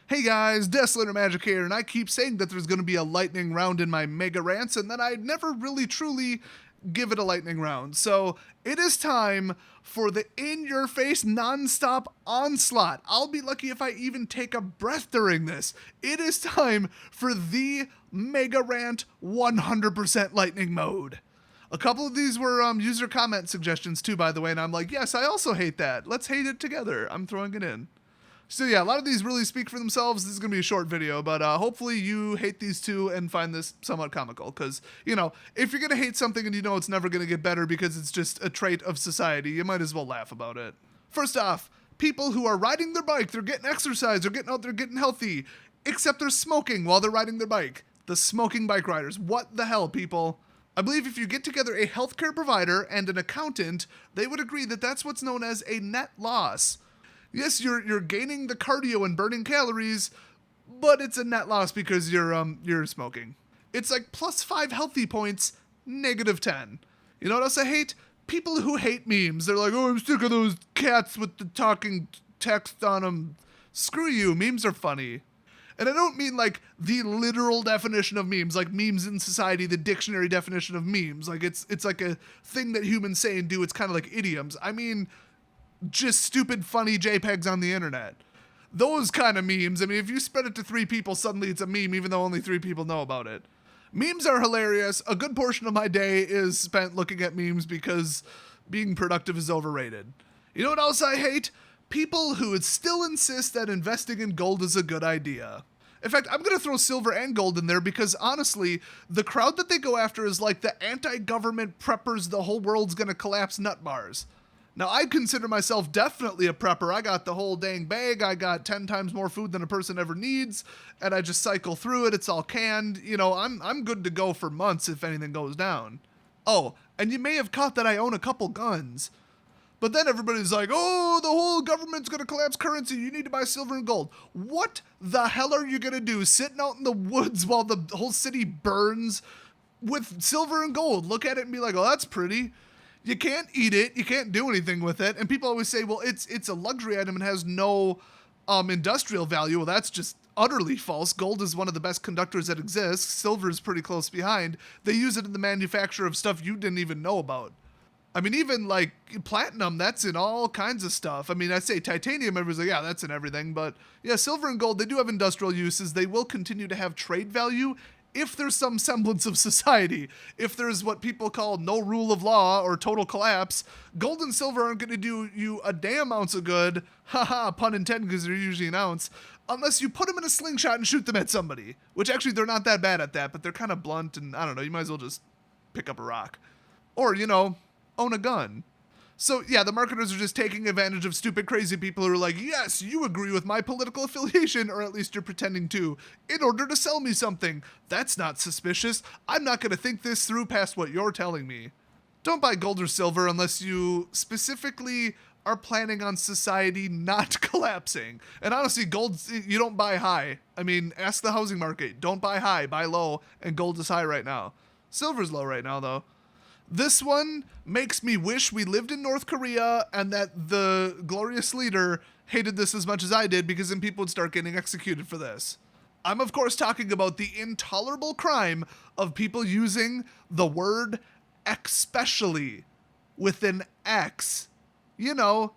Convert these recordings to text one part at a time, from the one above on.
Hey guys, Desolator Magic here, and I keep saying that there's going to be a lightning round in my Mega Rants, and then I never really truly give it a lightning round. So it is time for the in-your-face non-stop onslaught. I'll be lucky if I even take a breath during this. It is time for the Mega Rant 100% lightning mode. A couple of these were user comment suggestions too, by the way, and I'm like, yes, I also hate that. Let's hate it together. I'm throwing it in. So yeah, a lot of these really speak for themselves. This is going to be a short video, but hopefully you hate these two and find this somewhat comical. Because, you know, if you're going to hate something and you know it's never going to get better because it's just a trait of society, you might as well laugh about it. First off, people who are riding their bike, they're getting exercise, they're getting out there getting healthy, except they're smoking while they're riding their bike. The smoking bike riders. What the hell, people? I believe if you get together a healthcare provider and an accountant, they would agree that that's what's known as a net loss. Yes, you're gaining the cardio and burning calories, but it's a net loss because you're smoking. It's like +5 healthy points, -10. You know what else I hate? People who hate memes. They're like, oh, I'm sick of those cats with the talking text on them. Screw you, memes are funny. And I don't mean like the literal definition of memes, like memes in society, the dictionary definition of memes. Like it's like a thing that humans say and do. It's kind of like idioms. I mean, just stupid, funny JPEGs on the internet. Those kind of memes. I mean, if you spread it to 3 people, suddenly it's a meme, even though only 3 people know about it. Memes are hilarious. A good portion of my day is spent looking at memes because being productive is overrated. You know what else I hate? People who would still insist that investing in gold is a good idea. In fact, I'm going to throw silver and gold in there because honestly, the crowd that they go after is like the anti-government preppers, the whole world's going to collapse nut bars. Now, I consider myself definitely a prepper. I got the whole dang bag. I got 10 times more food than a person ever needs, and I just cycle through it. It's all canned. You know, I'm good to go for months if anything goes down. Oh, and you may have caught that I own a couple guns. But then everybody's like, oh, the whole government's going to collapse currency. You need to buy silver and gold. What the hell are you going to do sitting out in the woods while the whole city burns with silver and gold? Look at it and be like, oh, that's pretty. You can't eat it. You can't do anything with it. And people always say, well, it's a luxury item and has no industrial value. Well, that's just utterly false. Gold is one of the best conductors that exists. Silver is pretty close behind. They use it in the manufacture of stuff you didn't even know about. I mean, even like platinum, that's in all kinds of stuff. I mean, I say titanium, everybody's like, yeah, that's in everything. But yeah, silver and gold, they do have industrial uses. They will continue to have trade value if there's some semblance of society. If there's what people call no rule of law or total collapse, gold and silver aren't going to do you a damn ounce of good, haha, pun intended because they're usually an ounce, unless you put them in a slingshot and shoot them at somebody. Which actually, they're not that bad at that, but they're kind of blunt and I don't know, you might as well just pick up a rock. Or, you know, own a gun. So yeah, the marketers are just taking advantage of stupid, crazy people who are like, yes, you agree with my political affiliation, or at least you're pretending to, in order to sell me something. That's not suspicious. I'm not going to think this through past what you're telling me. Don't buy gold or silver unless you specifically are planning on society not collapsing. And honestly, gold, you don't buy high. I mean, ask the housing market. Don't buy high, buy low, and gold is high right now. Silver's low right now, though. This one makes me wish we lived in North Korea and that the glorious leader hated this as much as I did, because then people would start getting executed for this. I'm, of course, talking about the intolerable crime of people using the word especially with an X. You know,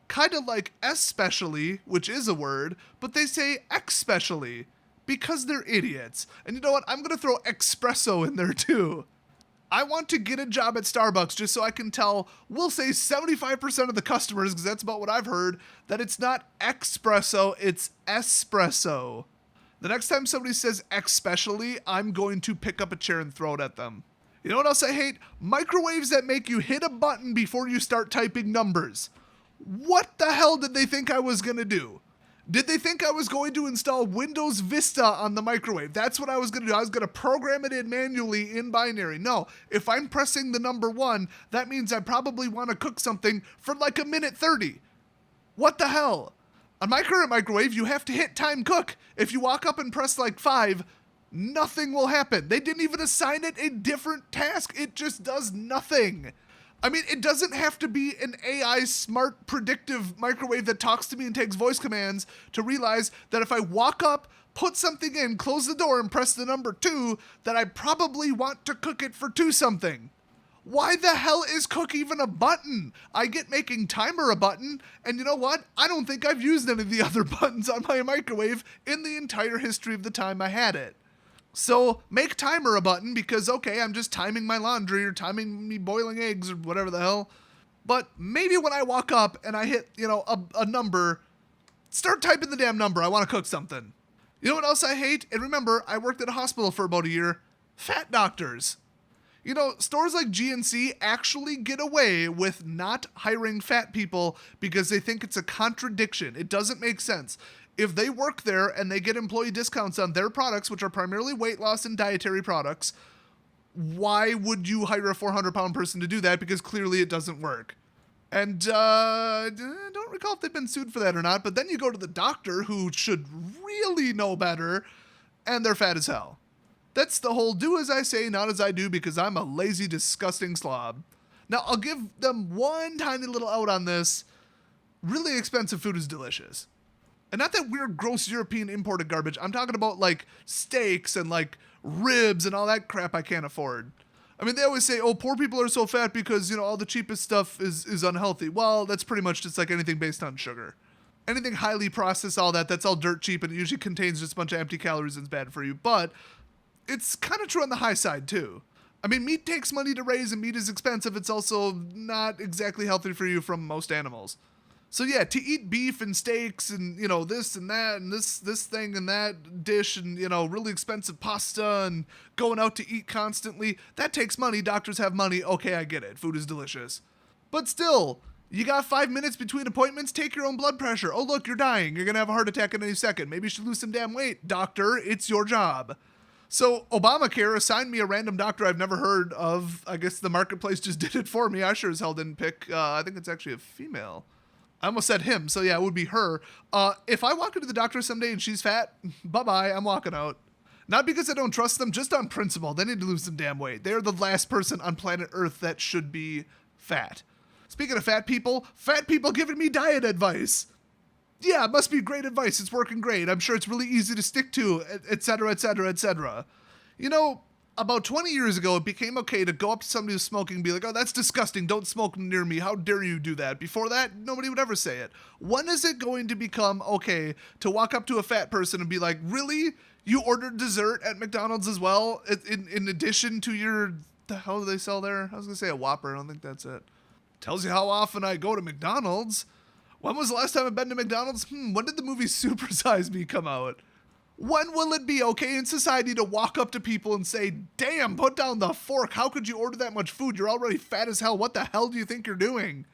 kind of like especially, which is a word, but they say especially because they're idiots. And you know what? I'm going to throw espresso in there too. I want to get a job at Starbucks just so I can tell, we'll say 75% of the customers, because that's about what I've heard, that it's not espresso, it's espresso. The next time somebody says especially, I'm going to pick up a chair and throw it at them. You know what else I hate? Microwaves that make you hit a button before you start typing numbers. What the hell did they think I was going to do? Did they think I was going to install Windows Vista on the microwave? That's what I was going to do. I was going to program it in manually in binary. No, if I'm pressing the number 1, that means I probably want to cook something for like a minute 30. What the hell? On my current microwave, you have to hit time cook. If you walk up and press like 5, nothing will happen. They didn't even assign it a different task. It just does nothing. I mean, it doesn't have to be an AI smart predictive microwave that talks to me and takes voice commands to realize that if I walk up, put something in, close the door, and press the number 2, that I probably want to cook it for 2 something. Why the hell is cook even a button? I get making timer a button, and you know what? I don't think I've used any of the other buttons on my microwave in the entire history of the time I had it. So make timer a button because, okay, I'm just timing my laundry or timing me boiling eggs or whatever the hell. But maybe when I walk up and I hit, a number, start typing the damn number. I want to cook something. You know what else I hate? And remember, I worked at a hospital for about a year. Fat doctors. Stores like GNC actually get away with not hiring fat people because they think it's a contradiction. It doesn't make sense. If they work there and they get employee discounts on their products, which are primarily weight loss and dietary products, why would you hire a 400-pound person to do that? Because clearly it doesn't work. And I don't recall if they've been sued for that or not, but then you go to the doctor who should really know better, and they're fat as hell. That's the whole do as I say, not as I do, because I'm a lazy, disgusting slob. Now, I'll give them one tiny little out on this. Really expensive food is delicious. And not that weird, gross European imported garbage. I'm talking about, steaks and, ribs and all that crap I can't afford. I mean, they always say, oh, poor people are so fat because, all the cheapest stuff is unhealthy. Well, that's pretty much just like anything based on sugar. Anything highly processed, all that's all dirt cheap, and it usually contains just a bunch of empty calories and it's bad for you. But it's kind of true on the high side, too. I mean, meat takes money to raise, and meat is expensive. It's also not exactly healthy for you from most animals. So yeah, to eat beef and steaks and, this and that and this thing and that dish and, really expensive pasta and going out to eat constantly, that takes money. Doctors have money. Okay, I get it. Food is delicious. But still, you got 5 minutes between appointments, take your own blood pressure. Oh, look, you're dying. You're going to have a heart attack in any second. Maybe you should lose some damn weight. Doctor, it's your job. So Obamacare assigned me a random doctor I've never heard of. I guess the marketplace just did it for me. I sure as hell didn't pick. I think it's actually a female. I almost said him, so yeah, it would be her. If I walk into the doctor someday and she's fat, bye-bye, I'm walking out. Not because I don't trust them, just on principle. They need to lose some damn weight. They're the last person on planet Earth that should be fat. Speaking of fat people giving me diet advice. Yeah, it must be great advice. It's working great. I'm sure it's really easy to stick to, etc., etc., etc. About 20 years ago, it became okay to go up to somebody who's smoking and be like, oh, that's disgusting. Don't smoke near me. How dare you do that? Before that, nobody would ever say it. When is it going to become okay to walk up to a fat person and be like, really? You ordered dessert at McDonald's as well? In addition to your, the hell do they sell there? I was going to say a Whopper. I don't think that's it. Tells you how often I go to McDonald's. When was the last time I've been to McDonald's? When did the movie Super Size Me come out? When will it be okay in society to walk up to people and say, damn, put down the fork. How could you order that much food? You're already fat as hell. What the hell do you think you're doing?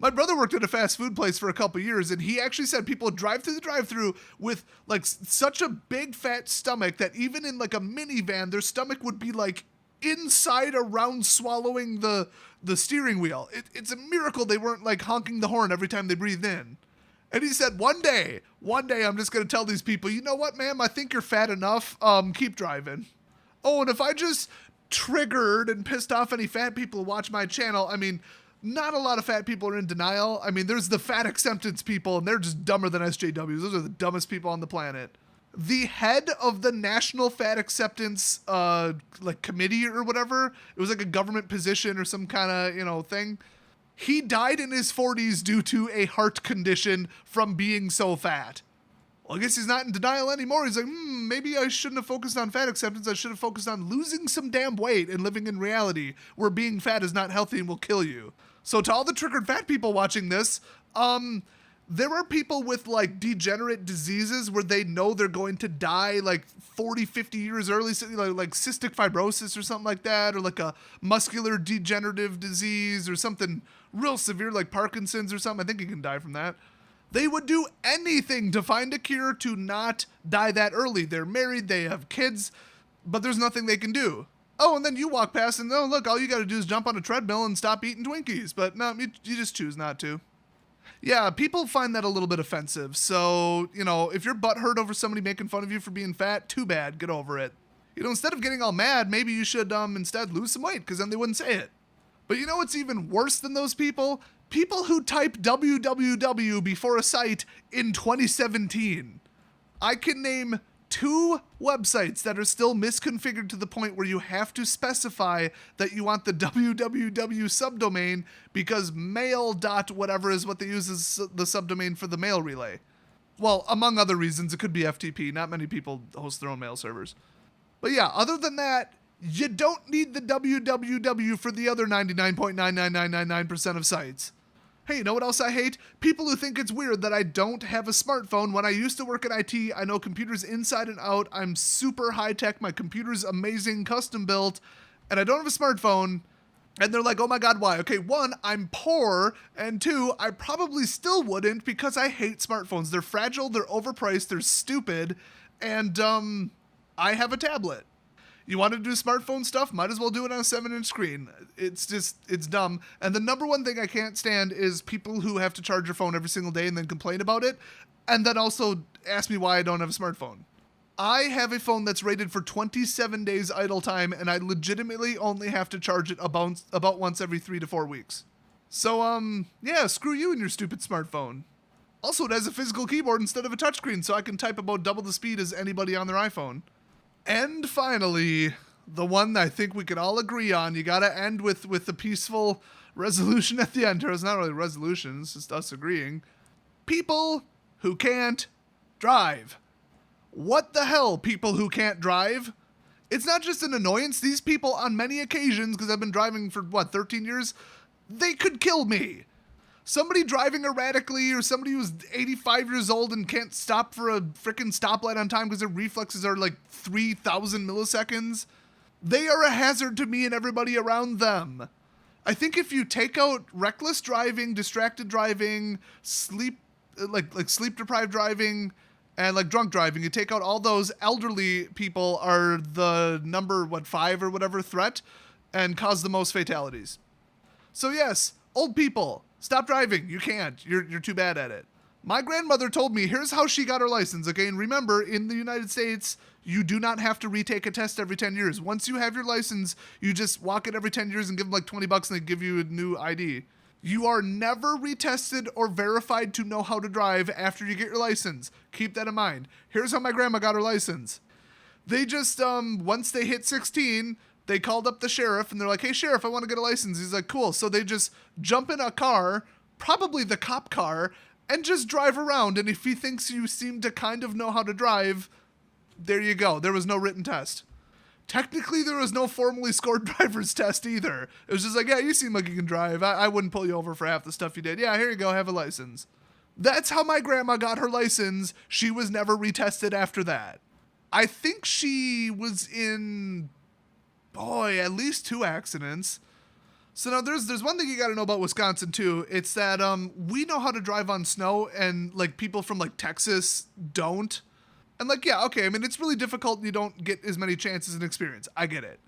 My brother worked at a fast food place for a couple years, and he actually said people drive through the drive-thru with such a big fat stomach that even in a minivan, their stomach would be inside around swallowing the steering wheel. It's a miracle they weren't honking the horn every time they breathed in. And he said, one day, I'm just going to tell these people, you know what, ma'am, I think you're fat enough. Keep driving. Oh, and if I just triggered and pissed off any fat people who watch my channel, I mean, not a lot of fat people are in denial. I mean, there's the fat acceptance people, and they're just dumber than SJWs. Those are the dumbest people on the planet. The head of the National Fat Acceptance, committee or whatever, it was a government position or some kind of, thing. He died in his 40s due to a heart condition from being so fat. Well, I guess he's not in denial anymore. He's like, maybe I shouldn't have focused on fat acceptance. I should have focused on losing some damn weight and living in reality where being fat is not healthy and will kill you. So to all the triggered fat people watching this, there are people with degenerate diseases where they know they're going to die 40, 50 years early, like cystic fibrosis or something like that, or a muscular degenerative disease or something real severe like Parkinson's or something. I think you can die from that. They would do anything to find a cure to not die that early. They're married, they have kids, but there's nothing they can do. Oh, and then you walk past and, oh, look, all you got to do is jump on a treadmill and stop eating Twinkies. But no, you just choose not to. Yeah, people find that a little bit offensive. So, if you're butthurt over somebody making fun of you for being fat, too bad. Get over it. Instead of getting all mad, maybe you should instead lose some weight, because then they wouldn't say it. But you know what's even worse than those people? People who type www before a site in 2017. I can name 2 websites that are still misconfigured to the point where you have to specify that you want the www subdomain because mail dot whatever is what they use as the subdomain for the mail relay. Well, among other reasons, it could be FTP. Not many people host their own mail servers. But yeah, other than that, you don't need the www for the other 99.99999% of sites. Hey, you know what else I hate? People who think it's weird that I don't have a smartphone. When I used to work in IT, I know computers inside and out. I'm super high tech. My computer's amazing, custom built, and I don't have a smartphone. And they're like, oh my God, why? Okay, 1, I'm poor, and 2, I probably still wouldn't because I hate smartphones. They're fragile, they're overpriced, they're stupid, and I have a tablet. You want to do smartphone stuff? Might as well do it on a 7-inch screen. It's dumb. And the number one thing I can't stand is people who have to charge their phone every single day and then complain about it, and then also ask me why I don't have a smartphone. I have a phone that's rated for 27 days idle time, and I legitimately only have to charge it about once every 3 to 4 weeks. So, yeah, screw you and your stupid smartphone. Also, it has a physical keyboard instead of a touchscreen, so I can type about double the speed as anybody on their iPhone. And finally, the one I think we can all agree on, you gotta end with the peaceful resolution at the end. It's not really a resolution, it's just us agreeing. People who can't drive. What the hell, people who can't drive? It's not just an annoyance. These people, on many occasions, because I've been driving for, 13 years, they could kill me. Somebody driving erratically, or somebody who's 85 years old and can't stop for a frickin' stoplight on time because their reflexes are like 3,000 milliseconds. They are a hazard to me and everybody around them. I think if you take out reckless driving, distracted driving, sleep deprived driving, and like drunk driving, you take out all those, elderly people are the number, 5 or whatever threat, and cause the most fatalities. So yes, old people, stop driving. You can't. You're too bad at it. My grandmother told me, here's how she got her license, okay? And remember, in the United States, you do not have to retake a test every 10 years. Once you have your license, you just walk it every 10 years and give them like $20 and they give you a new ID. You are never retested or verified to know how to drive after you get your license. Keep that in mind. Here's how my grandma got her license. They just, once they hit 16, they called up the sheriff and they're like, hey, sheriff, I want to get a license. He's like, cool. So they just jump in a car, probably the cop car, and just drive around. And if he thinks you seem to kind of know how to drive, there you go. There was no written test. Technically, there was no formally scored driver's test either. It was just like, yeah, you seem like you can drive. I wouldn't pull you over for half the stuff you did. Yeah, here you go, have a license. That's how my grandma got her license. She was never retested after that. I think she was in, at least 2 accidents. So now there's one thing you got to know about Wisconsin too. It's that we know how to drive on snow, and like people from like Texas don't. And like, yeah, okay, I mean, it's really difficult and you don't get as many chances and experience. I get it.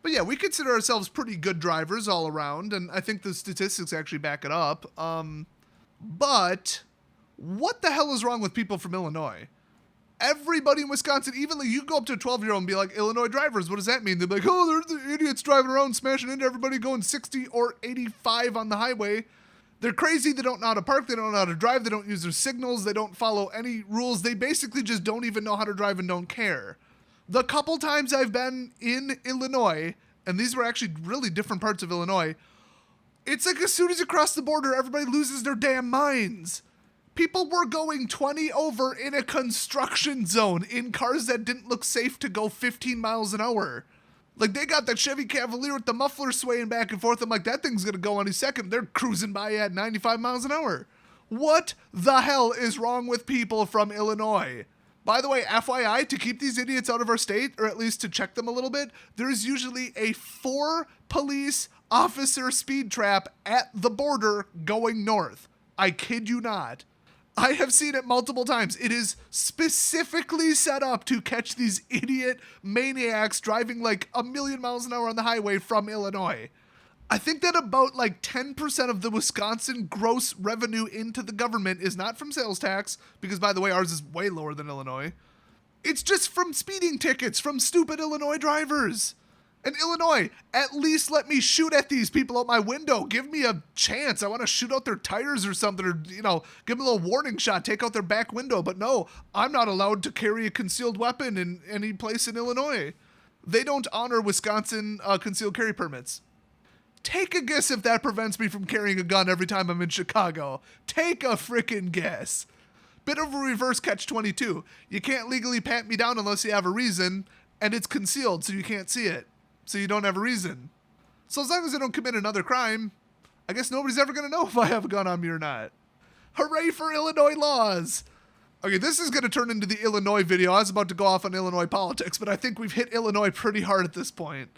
But yeah, we consider ourselves pretty good drivers all around, and I think the statistics actually back it up. But what the hell is wrong with people from Illinois? Everybody in Wisconsin, even like you go up to a 12-year-old and be like, Illinois drivers, what does that mean? They're like, oh, they're the idiots driving around, smashing into everybody, going 60 or 85 on the highway. They're crazy. They don't know how to park. They don't know how to drive. They don't use their signals. They don't follow any rules. They basically just don't even know how to drive and don't care. The couple times I've been in Illinois, and these were actually really different parts of Illinois, it's like as soon as you cross the border, everybody loses their damn minds. People were going 20 over in a construction zone in cars that didn't look safe to go 15 miles an hour. Like, they got that Chevy Cavalier with the muffler swaying back and forth. I'm like, that thing's going to go any second. They're cruising by at 95 miles an hour. What the hell is wrong with people from Illinois? By the way, FYI, to keep these idiots out of our state, or at least to check them a little bit, there's usually a 4 police officer speed trap at the border going north. I kid you not. I have seen it multiple times. It is specifically set up to catch these idiot maniacs driving like a million miles an hour on the highway from Illinois. I think that about like 10% of the Wisconsin gross revenue into the government is not from sales tax, because by the way, ours is way lower than Illinois. It's just from speeding tickets from stupid Illinois drivers. And Illinois, at least let me shoot at these people out my window. Give me a chance. I want to shoot out their tires or something, or, you know, give them a little warning shot, take out their back window. But no, I'm not allowed to carry a concealed weapon in any place in Illinois. They don't honor Wisconsin concealed carry permits. Take a guess if that prevents me from carrying a gun every time I'm in Chicago. Take a freaking guess. Bit of a reverse catch-22. You can't legally pat me down unless you have a reason, and it's concealed so you can't see it. So you don't have a reason. So as long as I don't commit another crime, I guess nobody's ever going to know if I have a gun on me or not. Hooray for Illinois laws! Okay, this is going to turn into the Illinois video. I was about to go off on Illinois politics, but I think we've hit Illinois pretty hard at this point.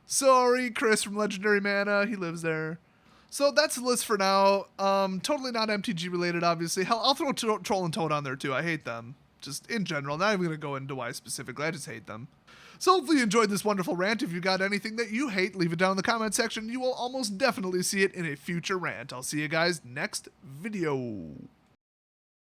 Sorry, Chris from Legendary Mana. He lives there. So that's the list for now. Totally not MTG related, obviously. Hell, I'll throw Troll and Toad on there too. I hate them. Just in general. Not even going to go into why specifically. I just hate them. So hopefully you enjoyed this wonderful rant. If you got anything that you hate, leave it down in the comment section. You will almost definitely see it in a future rant. I'll see you guys next video.